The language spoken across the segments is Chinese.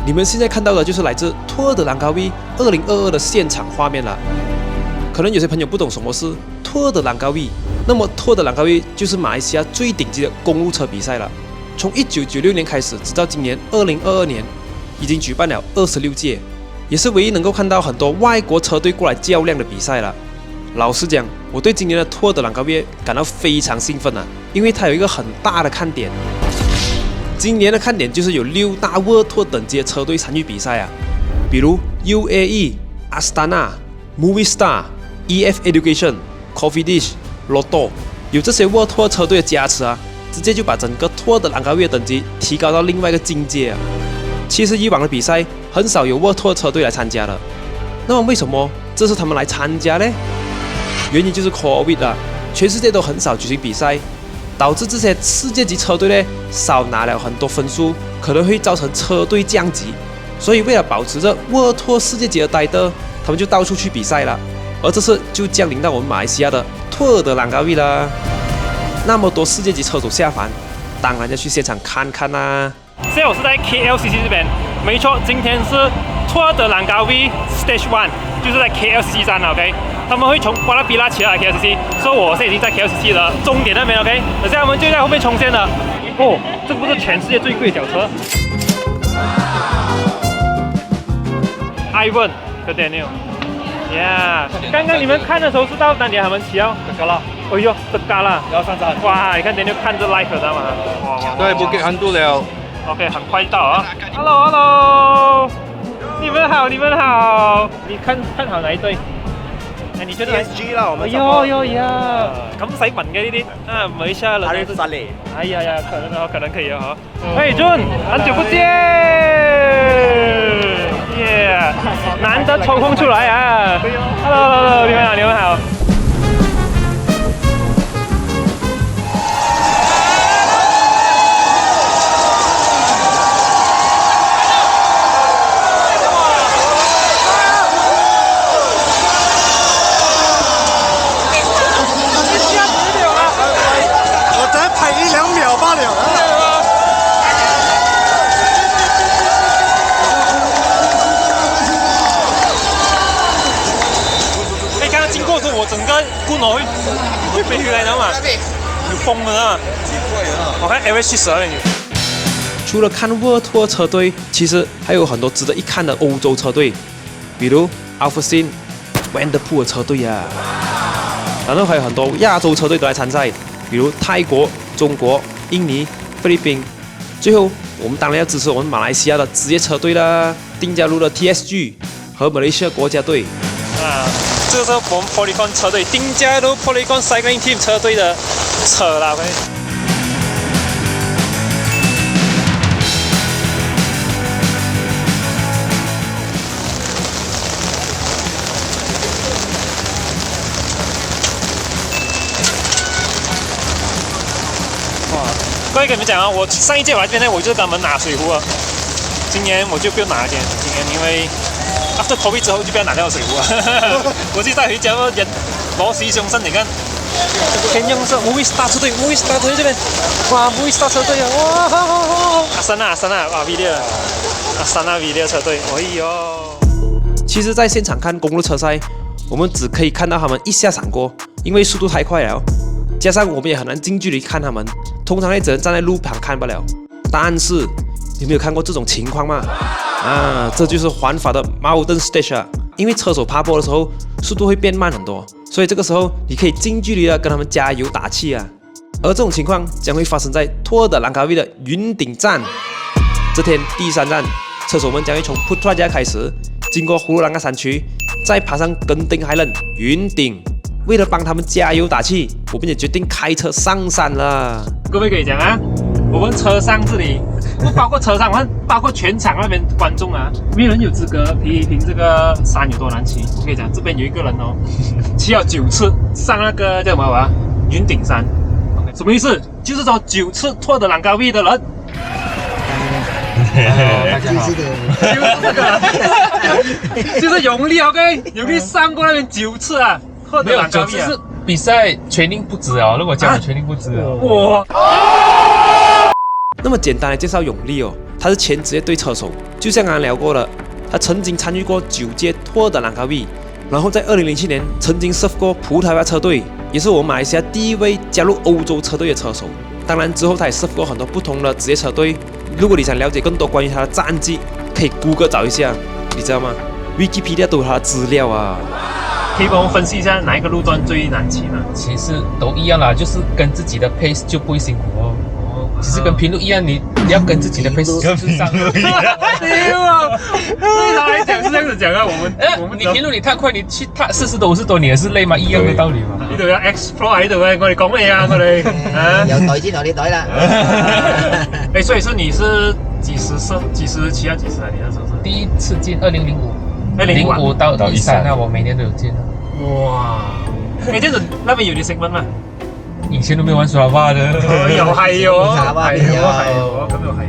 你们现在看到的就是来自托尔德兰高威2022的现场画面了。可能有些朋友不懂什么是托尔德兰高威，那么托尔德兰高威就是马来西亚最顶级的公路车比赛了。从1996年开始，直到今年2022年，已经举办了26届，也是唯一能够看到很多外国车队过来较量的比赛了。老实讲，我对今年的托尔德兰高威感到非常兴奋啊，因为它有一个很大的看点。今年的看点就是有6大沃尔托等级的车队参与比赛啊，比如 UAE、Astana、Movistar、EF Education、Coffee Dish、Lotto， 有这些沃尔托车队的加持啊，直接就把整个托尔德兰高威的等级提高到另外一个境界啊。其实以往的比赛很少有沃尔托车队来参加的，那么为什么这次他们来参加呢？原因就是 COVID 啊，全世界都很少举行比赛。导致这些世界级车队呢少拿了很多分数，可能会造成车队降级。所以为了保持着沃尔托世界级的待遇，他们就到处去比赛了。而这次就降临到我们马来西亚的托尔德兰高威啦。那么多世界级车手下凡，当然要去现场看看啦。现在我是在 KLCC 这边，没错，今天是托尔德兰高威 Stage 1，就是在 KLCC 站了 ，OK。他们会从瓜拉比拉骑到 KLCC， 所以我现在已经在 KLCC 的终点那边 ，OK。等下我们就在后面冲线了。哦，这不是全世界最贵的脚车 ？Ivan 和 Daniel。Yeah， 刚刚你们看的时候是到哪里？他们骑到德嘎啦。哎呦，德嘎啦！要上站。哇，你看 Daniel 看着 live 知道吗？哇！对，Bukit Handu 了。OK， 很快到啊。Hello， 你们好，你们好。你看好哪一队？你覺得 PSG 啦，我們呀，咁使問嘅呢啲啊，唔係下啦。Arif Saleh。哎呀，可能可以啊，嘿 Jun， 很久不見，耶，難得抽空出來啊。Hello， 你們好，你們好。我整个棍会飞回来，你知道吗？有风的啊！我看 LH 12年。除了看沃尔托车队，其实还有很多值得一看的欧洲车队，比如 Alpecin、Vanderpool 车队啊，然后还有很多亚洲车队都来参赛，比如泰国、中国、印尼、菲律宾。最后，我们当然要支持我们马来西亚的职业车队啦，丁加路的 TSG 和马来西亚国家队。啊，这个是我们 Polygon 车队，丁加路 Polygon Cycling Team 车队的车啦。各位跟你们讲啊，我上一届我来这边呢，我就是跟他们拿水壶啊。今年我就不用拿了，今年因为 after COVID 之后就不要拿掉水壶啊。我自己带回家，人攞屎上身，你看。天用是 Movistar 车队 ，Movistar 车队这边，哇 ，Movistar 车队啊，哇，阿森纳哇 V6， 阿森纳 V6 车队，哎呦。其实，在现场看公路车赛，我们只可以看到他们一下闪过，因为速度太快了。 加上我们也很难近距离看他们，通常也只能站在路旁看不了。但是你没有看过这种情况吗？啊，这就是环法的 Mountain Stage 啊！因为车手爬坡的时候速度会变慢很多，所以这个时候你可以近距离的跟他们加油打气啊。而这种情况将会发生在托尔德兰高威的云顶站。这天第3站，车手们将会从 Putrajaya 开始，经过葫芦兰山区，再爬上Genting Highland 云顶。 为了帮他们加油打气，我们也决定开车上山了。各位可以讲啊，我们车上这里不包括车上，包括全场那边观众啊，没有人有资格批评这个山有多难骑。我跟你讲，这边有一个人哦，骑了9次上那个叫什么啊？云顶山。什么意思？就是说9次托尔德兰高威的人。大家好，就是这个，就是永利 OK， 永利上过那边9次啊。 没有，9次是比赛全龄不止哦。如果加了全龄不止哦。哇！那么简单的介绍永利哦，他是前职业队车手，就像刚刚聊过的，他曾经参与过9届托尔的兰卡威，然后在2007年曾经 serve 过葡萄牙车队，也是我们马来西亚第一位加入欧洲车队的车手。当然之后他也 serve 过很多不同的职业车队。如果你想了解更多关于他的战绩，可以 Google 找一下，你知道吗 ？Wikipedia 都有他的资料啊。可以帮我分析一下哪一个路段最难骑吗？其实都一样啦，就是跟自己的 pace 就不会辛苦哦。其实跟平路一样，你要跟自己的 pace 就是上路一样。对啊，对他来讲是这样子讲啊，我们你平路你太快，你去踏40多50多，你也是累嘛，一样的道理嘛。呢度有 explore 喺度嘅，我哋講咩啊？我哋有袋先攞啲袋啦。誒，所以是你是幾時騎啊？幾時啊？你那時候是第一次進2005 2005到13啊，我每年都有進。哇！誒，這樣子那邊有啲食物嘛？以前都沒有玩耍吧的。又係喎，係喎，咁又係。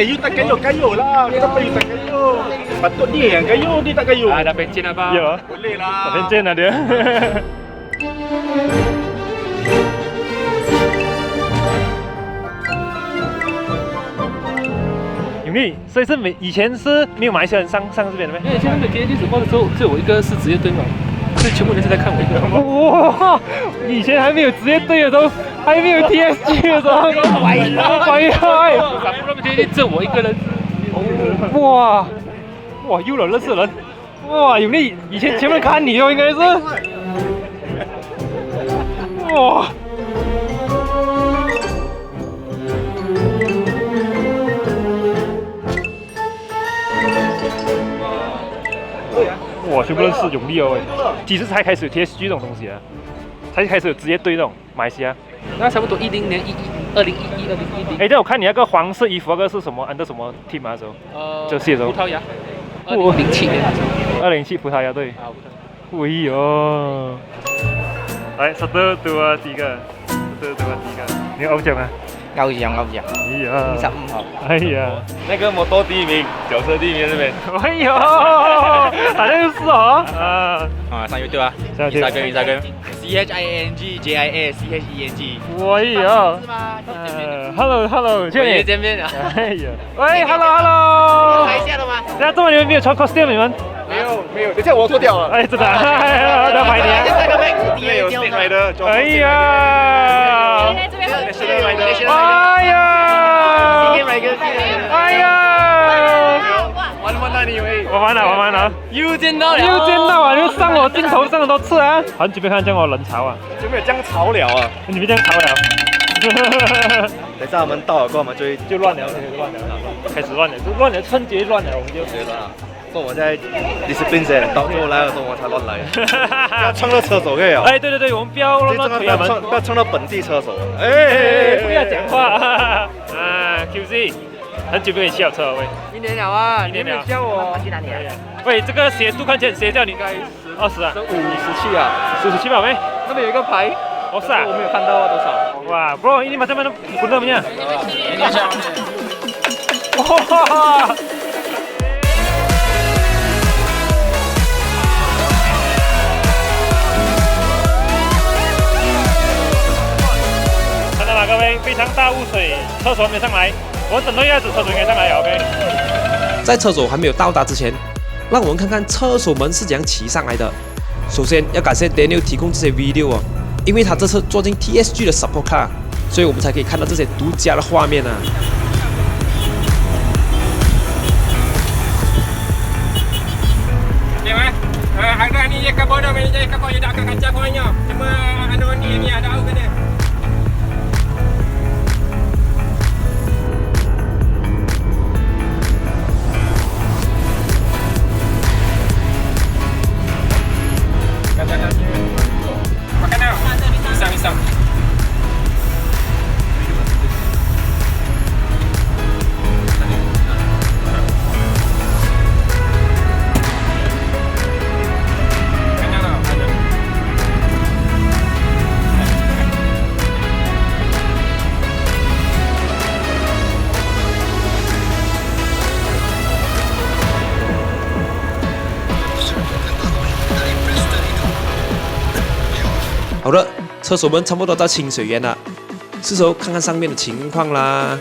you tak kayu lah. Kenapa you tak kayu? Patut dia yang kayu, dia tak kayu. Dah pencen abang. Ya. Boleh lah. Tak pencen lah dia. 永利，所以是以前是没有马来西亚人上这边的咩？因为以前他们给历史报的时候，只有我一个是职业队嘛，所以全部人是在看我一个。哇！以前还没有职业队的时候，还没有 TSG 的时候，打不那么接近，只有我一个人。哇！哇，又有认识人。哇，永利，以前全部人看你哦，应该是。哇！我全部认识永利哦，几时才开始有 TSG 这种东西啊？才开始有职业队这种马来西亚？那差不多10年2011。哎，但我看你那个黄色衣服那个是什么？under 什么 team 啊？时候？这些时候。葡萄牙。2007年。2007葡萄牙队。哎呦！来，1, 2, 3，你偶像啊？偶像。哎呀25號。哎呀，那個摩托第一名，腳車第一名這邊。哎呦，好像是哦。上 YouTube 啊。Instagram。CHINGJIACHENG。哎呀。Hello， 見面了。哎呀，喂 ，Hello。拍一下了嗎？那这么你们没有穿 costume 你们？沒有，等下我脫掉了。哎，真的，要拍你啊！沒有新買的。哎呀！哎呀！哎呀！玩你以為？我玩了。又見到啊！又上我镜头上很多次啊！很久没看见我人潮啊！就沒有這樣潮了啊！你們這樣潮了。等下我們到了過後，我們就亂了，開始亂了，春節亂了，我們就對了。說我在 discipline 先，到最後來的時候我才亂來。不要衝到車手可以啊！哎，對，我們不要亂推他們，不要衝到本地車手。哎，不要講話啊！QZ， 很久沒有騎好車了喂。一年了啊！你沒有叫我去哪裡啊？喂，這個斜度看起來斜叫你應該20啊？57啊，57吧沒？那邊有一個牌。哦是啊，我沒有看到啊，多少？哇，bro，ini macam mana gunanya？哇！看到吗，各位？非常大雾水，厕所还没上来，我们等多一下子，厕所应该上来了 ，OK？ 在车手还没有到达之前，让我们看看车手们是怎样骑上来的。首先要感谢 Daniel 提供这些 video 哦。因为他这次坐进 TSG 的 support car， 所以我们才可以看到这些独家的画面啊。Harga ni je kapal dah, ni je kapal yang dah akan kancah korangnya. Cuma anu ni ada tahu kena. Makan dah. Pisang.好的，车手们差不多到清水园了。是时候看看上面的情况啦。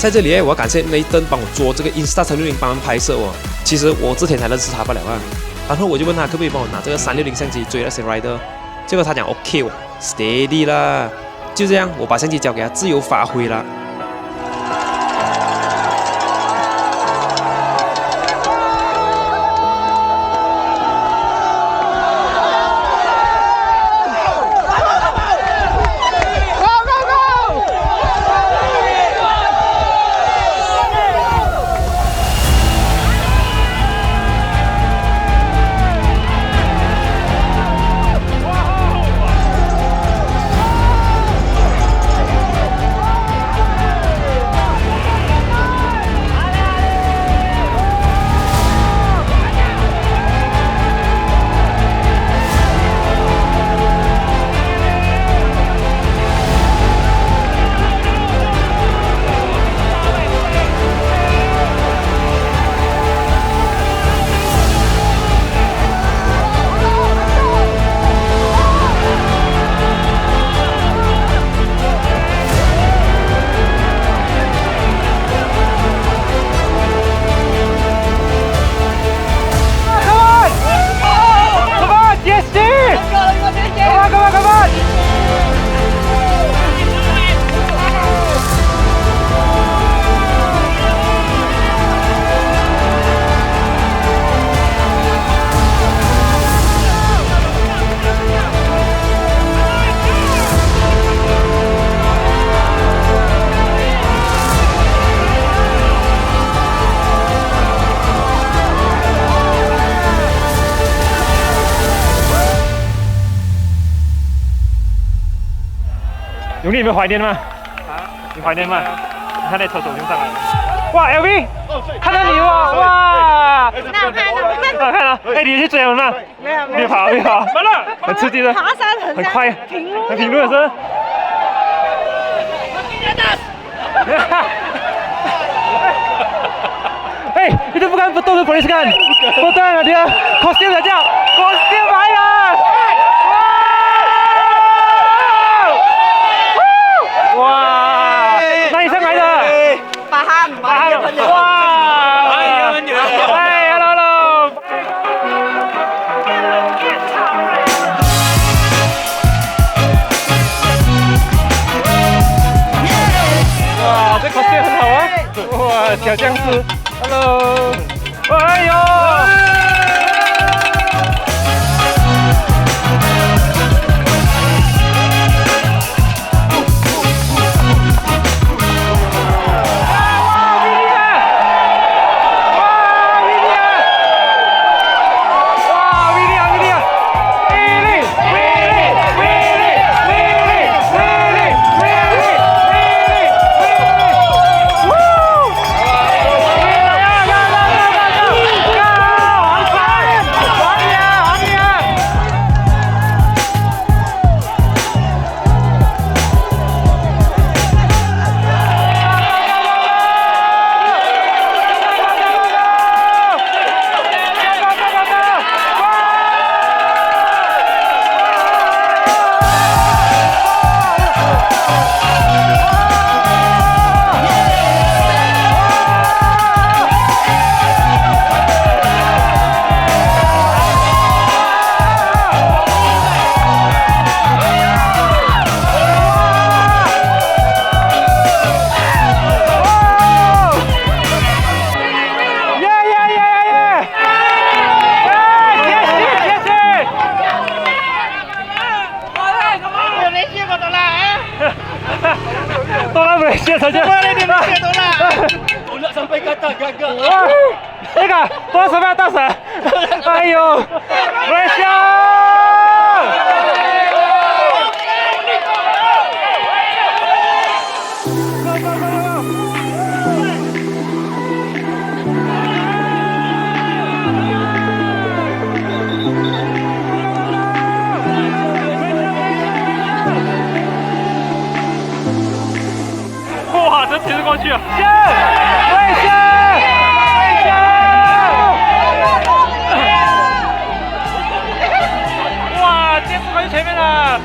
在这里我要感谢雷登帮我做这个 Insta 360帮忙拍摄哦。其实我之前才认识他罢了啊。然后我就问他可不可以帮我拿这个360相机追那些 rider， 结果他讲 OK 哦 ，steady 啦。就这样，我把相机交给他自由发挥了。永利，有没有怀念吗？你怀念吗？你看那车走就上来了。哇 ，LV， 看到你哇哇！那看看了，哎，你去追我们吗？没有别跑别跑，慢了，很刺激的，爬山很快，很平路的是。哎，itu bukan betul polis kan? Betul dia kostum saja. Kostum bayar. Wow. 哪里上来的？巴哈姆。哇！哎 ，hello。哇，这 cosplay 很好啊！哇，小僵尸 ，hello， 哎呦！Malaysia saja. Boleh di Malaysia tolak. Tolak sampai kata gagal. Tengah, tolak sampai atas ah. Ayo, Malaysia. 们骑着过去啊！哇，这次跑去前面了。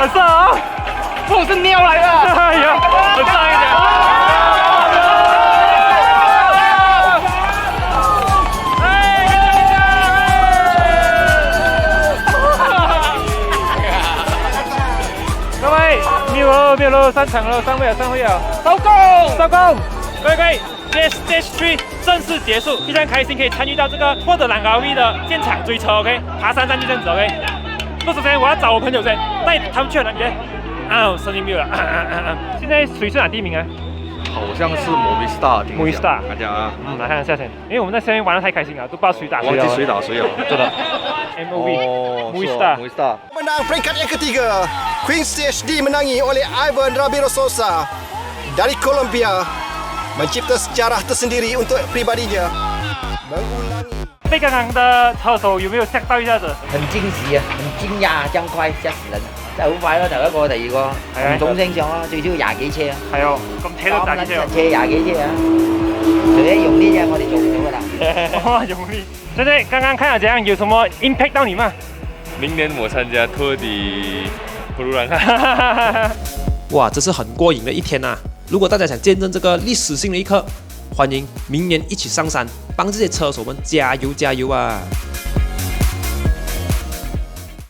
很色啊！不是尿来的，哎呀，很上一点。各位，没有了，上场了，上会了，收工！各位，Stage 3正式结束，非常开心可以参与到这个获得兰高 V 的现场追车 ，OK， 爬山就这样子 ，OK。不，首先我要找我朋友先，带他们去哪边？啊，声音没有了。现在谁是哪第一名啊？好像是 Movistar， 大家啊，来看下先，因为我们在下面玩得太开心了，都不知道谁打谁了。忘记谁打谁了，真的。Movistar。 Menang peringkat yang ketiga, Queen Stage dimenangi oleh Ivan Ramiro Sosa dari Colombia, mencipta sejarah tersendiri untuk pribadinya. Mengulangi 被刚刚的车手有没有吓到一下子？很驚喜啊，很驚訝，這樣快嚇死人！真係好快咯，第一個、第二個，唔同聲上咯，最少廿幾車啊。係哦，咁車都廿幾車。車廿幾車啊！除咗用呢啫，我哋做唔到噶啦。哇，用力！现在刚刚看了怎样，有什么 impact 到你吗？明年我参加托底普鲁兰卡。哇，这是很过瘾的一天啊！如果大家想见证这个历史性的一刻，欢迎明年一起上山，帮这些车手们加油加油啊！